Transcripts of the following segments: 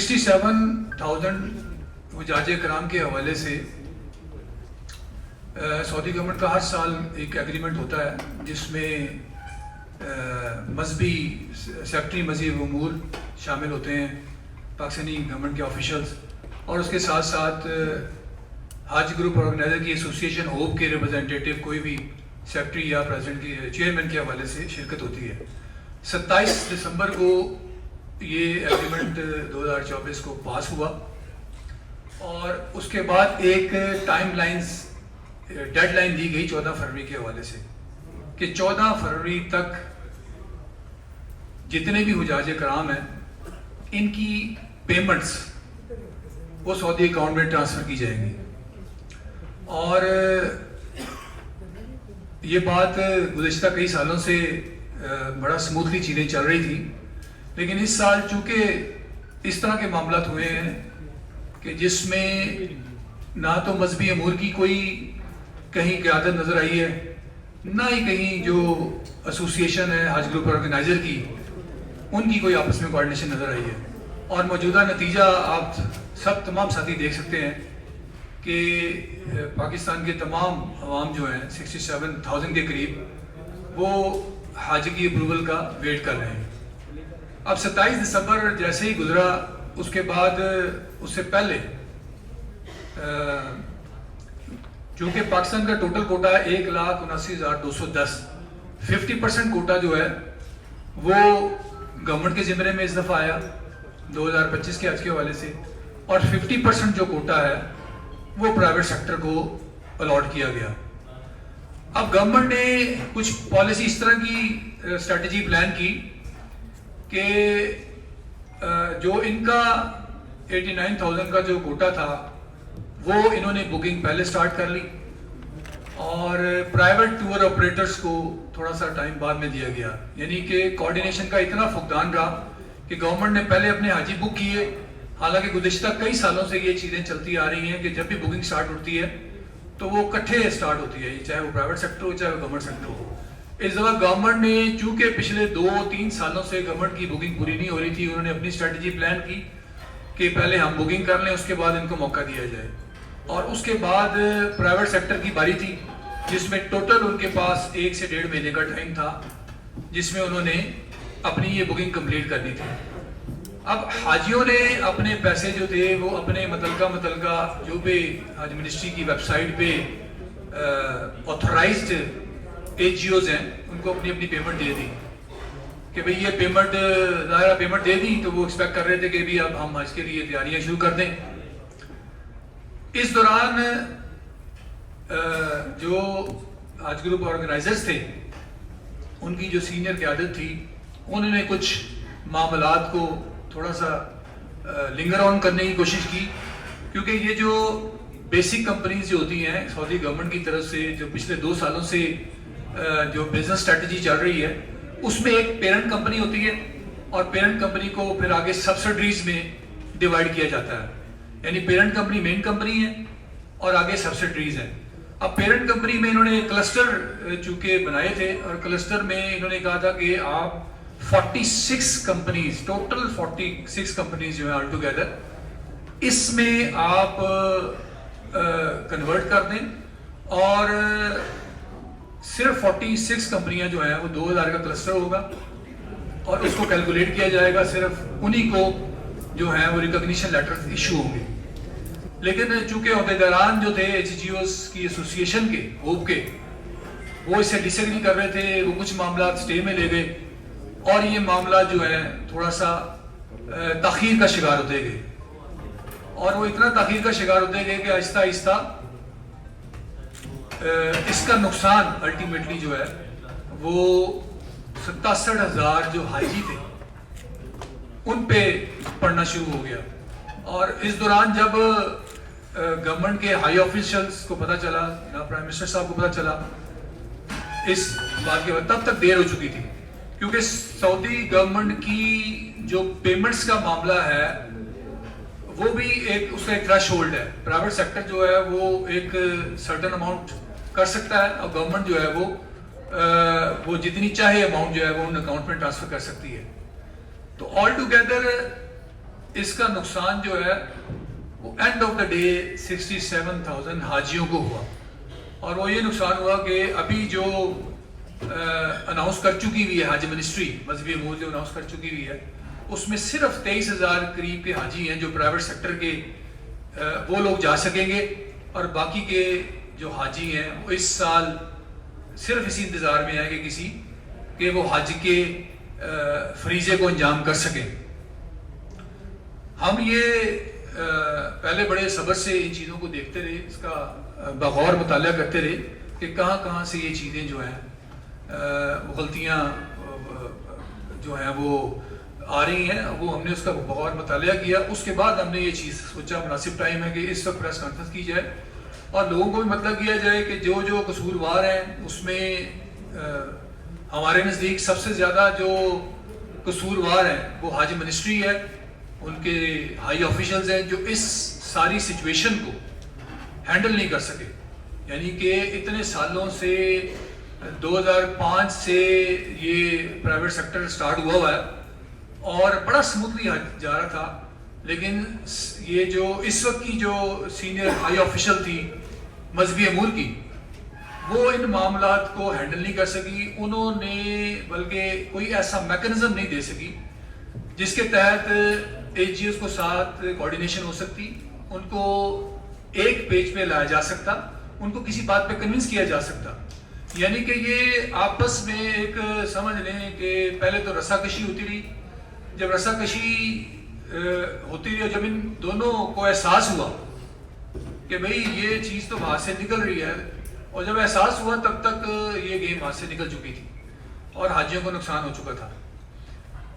67,000 حجاج کرام کے حوالے سے سعودی گورنمنٹ کا ہر سال ایک ایگریمنٹ ہوتا ہے جس میں مذہبی سیکٹری مذہبی امور شامل ہوتے ہیں، پاکستانی گورنمنٹ کے آفیشلز، اور اس کے ساتھ ساتھ حج گروپ آرگنائزر کی ایسوسیشن ہوپ کے ریپرزنٹیٹیو کوئی بھی سیکٹری یا پریزیڈنٹ کی چیئرمین کے حوالے سے شرکت ہوتی ہے۔ 27 دسمبر کو یہ ایگریمنٹ 2024 کو پاس ہوا، اور اس کے بعد ایک ڈیڈ لائن دی گئی 14 فروری کے حوالے سے کہ 14 فروری تک جتنے بھی حجاج کرام ہیں ان کی پیمنٹس وہ سعودی اکاؤنٹ میں ٹرانسفر کی جائیں گی۔ اور یہ بات گزشتہ کئی سالوں سے بڑا سموتھلی چیزیں چل رہی تھی، لیکن اس سال چونکہ اس طرح کے معاملات ہوئے ہیں کہ جس میں نہ تو مذہبی امور کی کوئی کہیں قیادت نظر آئی ہے، نہ ہی کہیں جو ایسوسیشن ہے حج گروپ آرگنائزر کی ان کی کوئی آپس میں کوارڈینیشن نظر آئی ہے، اور موجودہ نتیجہ آپ سب تمام ساتھی دیکھ سکتے ہیں کہ پاکستان کے تمام عوام جو ہیں 67,000 کے قریب وہ حج کی اپروول کا ویٹ کر رہے ہیں۔ اب 27 دسمبر جیسے ہی گزرا، اس کے بعد اس سے پہلے چونکہ پاکستان کا ٹوٹل کوٹا ہے 1,79,210، 50% کوٹا جو ہے وہ گورنمنٹ کے ذمے میں اس دفعہ آیا 2025 کے حج کے حوالے سے، اور 50% جو کوٹا ہے وہ پرائیویٹ سیکٹر کو الاٹ کیا گیا۔ اب گورنمنٹ نے کچھ پالیسی اس طرح کی اسٹریٹجی پلان کی کہ جو ان کا 89,000 کا جو کوٹا تھا وہ انہوں نے بکنگ پہلے سٹارٹ کر لی، اور پرائیویٹ ٹور آپریٹرز کو تھوڑا سا ٹائم بعد میں دیا گیا، یعنی کہ کوارڈینیشن کا اتنا فقدان رہا کہ گورنمنٹ نے پہلے اپنے حاجی بک کیے، حالانکہ گزشتہ کئی سالوں سے یہ چیزیں چلتی آ رہی ہیں کہ جب بھی بکنگ سٹارٹ ہوتی ہے تو وہ اکٹھے سٹارٹ ہوتی ہے، چاہے وہ پرائیویٹ سیکٹر ہو چاہے وہ گورنمنٹ سیکٹر ہو۔ اس دفعہ گورنمنٹ نے چونکہ پچھلے 2-3 سالوں سے گورنمنٹ کی بکنگ پوری نہیں ہو رہی تھی، انہوں نے اپنی اسٹریٹجی پلان کی کہ پہلے ہم بکنگ کر لیں، اس کے بعد ان کو موقع دیا جائے، اور اس کے بعد پرائیویٹ سیکٹر کی باری تھی جس میں ٹوٹل ان کے پاس 1 سے 1.5 مہینے کا ٹائم تھا جس میں انہوں نے اپنی یہ بکنگ کمپلیٹ کرنی تھی۔ اب حاجیوں نے اپنے پیسے جو تھے وہ اپنے متعلقہ جو بھی حج منسٹری کی ویب سائٹ پہ آتھورائزڈ AGOs ہیں ان کو اپنی پیمنٹ دے دی کہ بھئی یہ پیمنٹ ظاہرہ پیمنٹ دے دی، تو وہ ایکسپیکٹ کر رہے تھے کہ بھی اب ہم حج کے لیے تیاریاں شروع کر دیں۔ اس دوران جو حج گروپ آرگنائزرز تھے ان کی جو سینئر قیادت تھی انہوں نے کچھ معاملات کو تھوڑا سا لنگر آن کرنے کی کوشش کی، کیونکہ یہ جو بیسک کمپنیز جو ہوتی ہیں سعودی گورنمنٹ کی طرف سے جو پچھلے 2 سالوں سے جو بزنس اسٹریٹجی چل رہی ہے اس میں ایک پیرنٹ کمپنی ہوتی ہے، اور پیرنٹ کمپنی کو پھر آگے سبسڈریز میں ڈیوائیڈ کیا جاتا ہے، یعنی پیرنٹ کمپنی مین کمپنی ہے اور آگے سبسڈریز ہیں۔ اب پیرنٹ کمپنی میں انہوں نے کلسٹر چونکہ بنائے تھے، اور کلسٹر میں انہوں نے کہا تھا کہ آپ 46 کمپنیز، ٹوٹل 46 کمپنیز جو ہیں آل ٹوگیدر، اس میں آپ کنورٹ کر دیں، اور صرف 46 کمپنیاں جو ہیں وہ 2,000 کا کلسٹر ہوگا، اور اس کو کیلکولیٹ کیا جائے گا، صرف انہی کو جو ہیں وہ ریکگنیشن لیٹر ایشو ہوں گے۔ لیکن چونکہ عہدیداران جو تھے HGOs کی ایسوسیشن کے ہوپ کے، وہ اس سے ڈس ایگری کر رہے تھے، وہ کچھ معاملات سٹے میں لے گئے، اور یہ معاملات جو ہے تھوڑا سا تاخیر کا شکار ہوتے گئے، اور وہ اتنا تاخیر کا شکار ہوتے گئے کہ آہستہ آہستہ اس کا نقصان الٹیمیٹلی جو ہے وہ 67,000 جو حاجی تھے ان پہ پڑنا شروع ہو گیا۔ اور اس دوران جب گورنمنٹ کے ہائی آفیشلز کو پتہ چلا، پرائم منسٹر صاحب کو پتہ چلا اس بات کے بعد، تب تک دیر ہو چکی تھی، کیونکہ سعودی گورنمنٹ کی جو پیمنٹس کا معاملہ ہے وہ بھی اس کا ایک تھریش ہولڈ ہے۔ پرائیویٹ سیکٹر جو ہے وہ ایک سرٹن اماؤنٹ کر سکتا ہے، اور گورنمنٹ جو ہے وہ جتنی چاہے اماؤنٹ جو ہے وہ ان اکاؤنٹ میں ٹرانسفر کر سکتی ہے۔ تو آل ٹوگیدر اس کا نقصان جو ہے وہ اینڈ آف دا ڈے 67,000 حاجیوں کو ہوا. اور وہ یہ نقصان ہوا کہ ابھی جو اناؤنس کر چکی ہوئی ہے حج منسٹری مذہبی امور جو اناؤنس کر چکی ہوئی ہے, اس میں صرف 23,000 قریب کے حاجی ہیں جو پرائیویٹ سیکٹر کے, وہ لوگ جا سکیں گے. اور باقی کے جو حاجی ہیں وہ اس سال صرف اسی انتظار میں ہیں کہ وہ حج کے فریضے کو انجام کر سکیں. ہم یہ پہلے بڑے صبر سے ان چیزوں کو دیکھتے رہے, اس کا بغور مطالعہ کرتے رہے کہ کہاں کہاں سے یہ چیزیں جو ہیں غلطیاں جو ہیں وہ آ رہی ہیں. وہ ہم نے اس کا بغور مطالعہ کیا. اس کے بعد ہم نے یہ چیز سوچا مناسب ٹائم ہے کہ اس وقت پریس کانفرنس کی جائے اور لوگوں کو بھی مطلب کیا جائے کہ جو قصوروار ہیں اس میں ہمارے نزدیک سب سے زیادہ جو قصوروار ہیں وہ حج منسٹری ہے, ان کے ہائی آفیشلز ہیں جو اس ساری سچویشن کو ہینڈل نہیں کر سکے. یعنی کہ اتنے سالوں سے 2005 سے یہ پرائیویٹ سیکٹر سٹارٹ ہوا ہے اور بڑا سموتھلی جا رہا تھا, لیکن یہ جو اس وقت کی جو سینئر ہائی آفیشل تھی مذہبی امور کی, وہ ان معاملات کو ہینڈل نہیں کر سکی. انہوں نے بلکہ کوئی ایسا میکنزم نہیں دے سکی جس کے تحت ایچ جی ایس کو ساتھ کوارڈینیشن ہو سکتی, ان کو ایک پیج پہ لایا جا سکتا, ان کو کسی بات پہ کنونس کیا جا سکتا. یعنی کہ یہ آپس میں ایک سمجھ لیں کہ پہلے تو رسا کشی ہوتی رہی. جب رسا کشی ہوتی رہی اور جب ان دونوں کو احساس ہوا کہ بھئی یہ چیز تو ہاتھ سے نکل رہی ہے, اور جب احساس ہوا تب تک یہ گیم ہاتھ سے نکل چکی تھی اور حاجیوں کو نقصان ہو چکا تھا.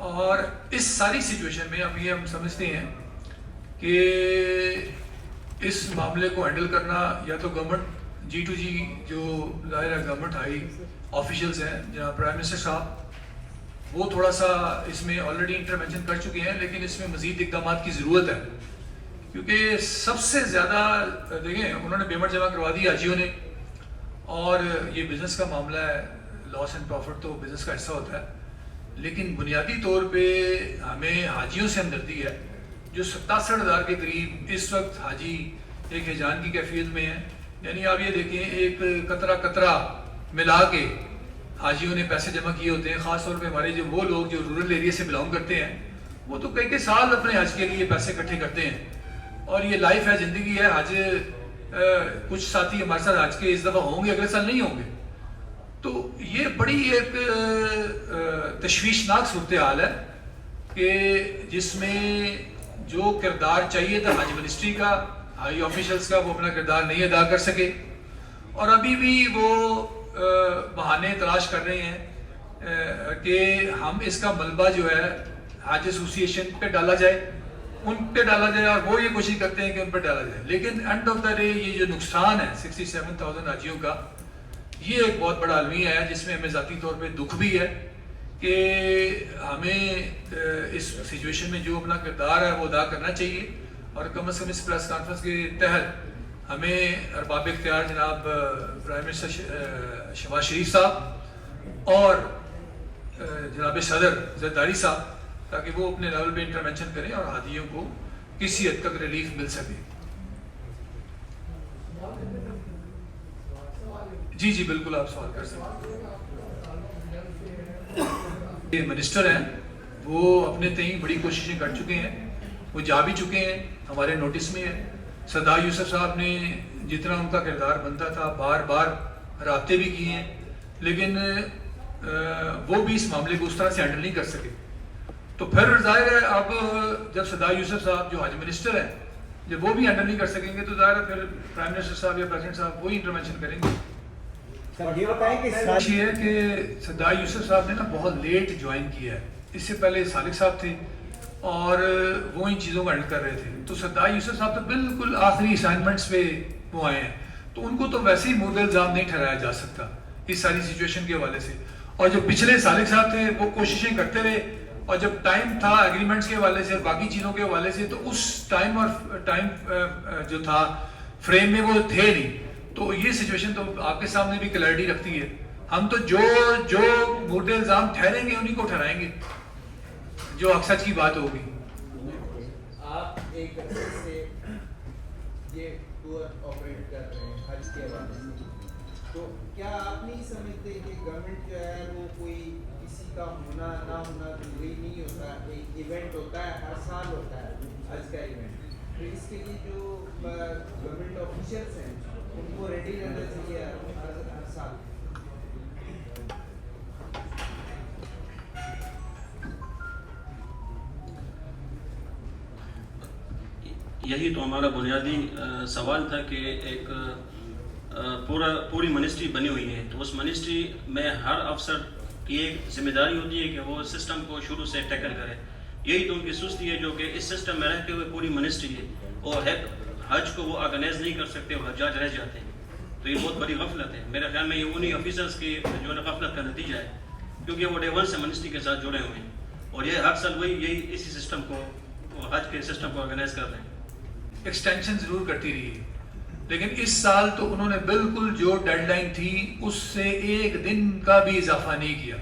اور اس ساری سچویشن میں اب یہ ہم سمجھتے ہیں کہ اس معاملے کو ہینڈل کرنا یا تو گورنمنٹ G2G جو ظاہر ہے گورنمنٹ ہائی آفیشلز ہیں جناب پرائم منسٹر صاحب, وہ تھوڑا سا اس میں آلریڈی انٹرونشن کر چکے ہیں, لیکن اس میں مزید اقدامات کی ضرورت ہے. کیونکہ سب سے زیادہ دیکھیں انہوں نے پیمنٹ جمع کروا دی حاجیوں نے, اور یہ بزنس کا معاملہ ہے, لاس اینڈ پروفٹ تو بزنس کا حصہ ہوتا ہے, لیکن بنیادی طور پہ ہمیں حاجیوں سے ہمدردی ہے جو 67,000 کے قریب اس وقت حاجی ایک ہیجان کی کیفیت میں ہیں. یعنی آپ یہ دیکھیں ایک قطرہ ملا کے حاجیوں نے پیسے جمع کیے ہوتے ہیں. خاص طور پہ ہمارے جو وہ لوگ جو رورل ایریا سے بلانگ کرتے ہیں وہ تو کئی سال اپنے حج کے لیے پیسے اکٹھے کرتے ہیں, اور یہ لائف ہے, زندگی ہے. حج کچھ ساتھی ہمارے ساتھ حج کے اس دفعہ ہوں گے, اگلے سال نہیں ہوں گے. تو یہ بڑی ایک تشویشناک صورتحال ہے کہ جس میں جو کردار چاہیے تھا حج منسٹری کا, ہائی آفیشلز کا, وہ اپنا کردار نہیں ادا کر سکے, اور ابھی بھی وہ بہانے تلاش کر رہے ہیں کہ ہم اس کا ملبہ جو ہے حج ایسوسی ایشن پہ ڈالا جائے, ان پہ ڈالا جائے, اور وہ یہ کوشش کرتے ہیں کہ ان پہ ڈالا جائے. لیکن اینڈ آف دا ڈے یہ جو نقصان ہے 67,000 حاجیوں کا, یہ ایک بہت بڑا المیہ ہے جس میں ہمیں ذاتی طور پہ دکھ بھی ہے کہ ہمیں اس سچویشن میں جو اپنا کردار ہے وہ ادا کرنا چاہیے. اور کم از کم اس پریس کانفرنس کے تحت ہمیں ارباب اختیار جناب پرائم منسٹر شہباز شریف صاحب اور جناب صدر زرداری صاحب, تاکہ وہ اپنے لیول پہ انٹرونشن کریں اور حاجیوں کو کسی حد تک ریلیف مل سکے. جی بالکل آپ سوال کر سکتے ہیں. منسٹر ہیں وہ اپنے تئیں بڑی کوششیں کر چکے ہیں, وہ جا بھی چکے ہیں, ہمارے نوٹس میں ہے. سردار یوسف صاحب نے جتنا ان کا کردار بنتا تھا بار بار رابطے بھی کیے ہیں, لیکن وہ بھی اس معاملے کو اس طرح سے ہینڈل نہیں کر سکے. تو پھر ظاہر ہے اب جب سردار یوسف صاحب جو حج منسٹر ہیں جب وہ بھی ہینڈل نہیں کر سکیں گے تو ظاہر ہے پھر پرائم منسٹر صاحب یا پریزیڈنٹ صاحب وہی انٹرونشن کریں گے. سر یہ بتائیں کہ یہ ہے کہ سردار یوسف صاحب نے نا بہت لیٹ جوائن کیا ہے. اس سے پہلے سالک صاحب تھے اور وہ ان چیزوں کو ہینڈل کر رہے تھے. تو سردار یوسف صاحب تو بالکل آخری اسائنمنٹس پہ وہ آئے ہیں, تو ان کو تو ویسے ہی مورد الزام نہیں ٹھہرایا جا سکتا اس ساری سچویشن کے حوالے سے. اور جو پچھلے سالک صاحب تھے وہ کوششیں کرتے رہے, اور جب ٹائم تھا ایگریمنٹس کے حوالے سے اور باقی چیزوں کے حوالے سے تو اس ٹائم جو تھا فریم میں وہ تھے نہیں. تو یہ سچویشن تو آپ کے سامنے بھی کلیئرٹی رکھتی ہے. ہم تو جو مورد الزام ٹھہریں گے انہیں کو ٹھہرائیں گے جو حق سچ کی بات ہوگی. ایک عرصے سے یہ ٹور آپریٹ کر رہے ہیں حج کے حوالے سے، تو کیا آپ نہیں سمجھتے کہ گورنمنٹ جو ہے وہ کوئی کسی کا ہونا نہ ہونا ضروری نہیں ہوتا، ایک ایونٹ ہوتا ہے، ہر سال ہوتا ہے حج کا ایونٹ، تو اس کے لیے جو گورنمنٹ آفیشلس ہیں ان کو ریڈی رہنا چاہیے ہر سال. یہی تو ہمارا بنیادی سوال تھا کہ ایک پوری منسٹری بنی ہوئی ہے، تو اس منسٹری میں ہر افسر کی ایک ذمہ داری ہوتی ہے کہ وہ سسٹم کو شروع سے ٹیکل کرے. یہی تو ان کی سستی ہے جو کہ اس سسٹم میں رہتے ہوئے پوری منسٹری ہے، اور حج کو وہ آرگنائز نہیں کر سکتے اور حجاج رہ جاتے ہیں. تو یہ بہت بڑی غفلت ہے میرے خیال میں، یہ انہی آفیسرس کی جو ہے غفلت کا نتیجہ ہے، کیونکہ وہ ڈے ون سے منسٹری کے ساتھ جڑے ہوئے ہیں، اور یہ ہر سال یہی اسی سسٹم کو، حج کے سسٹم کو آرگنائز کر رہے ہیں. ایکسٹینشن ضرور کرتی رہی، لیکن اس سال تو انہوں نے بالکل جو ڈیڈ لائن تھی اس سے ایک دن کا بھی اضافہ نہیں کیا،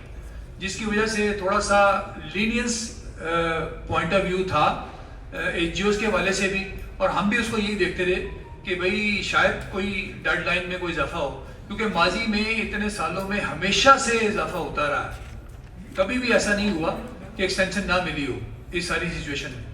جس کی وجہ سے تھوڑا سا لینینس پوائنٹ آف ویو تھا ایچ جی اوز کے حوالے سے بھی، اور ہم بھی اس کو یہی دیکھتے رہے کہ بھئی شاید کوئی ڈیڈ لائن میں کوئی اضافہ ہو، کیونکہ ماضی میں اتنے سالوں میں ہمیشہ سے اضافہ ہوتا رہا ہے، کبھی بھی ایسا نہیں ہوا کہ ایکسٹینشن نہ ملی ہو اس ساری سچویشن میں.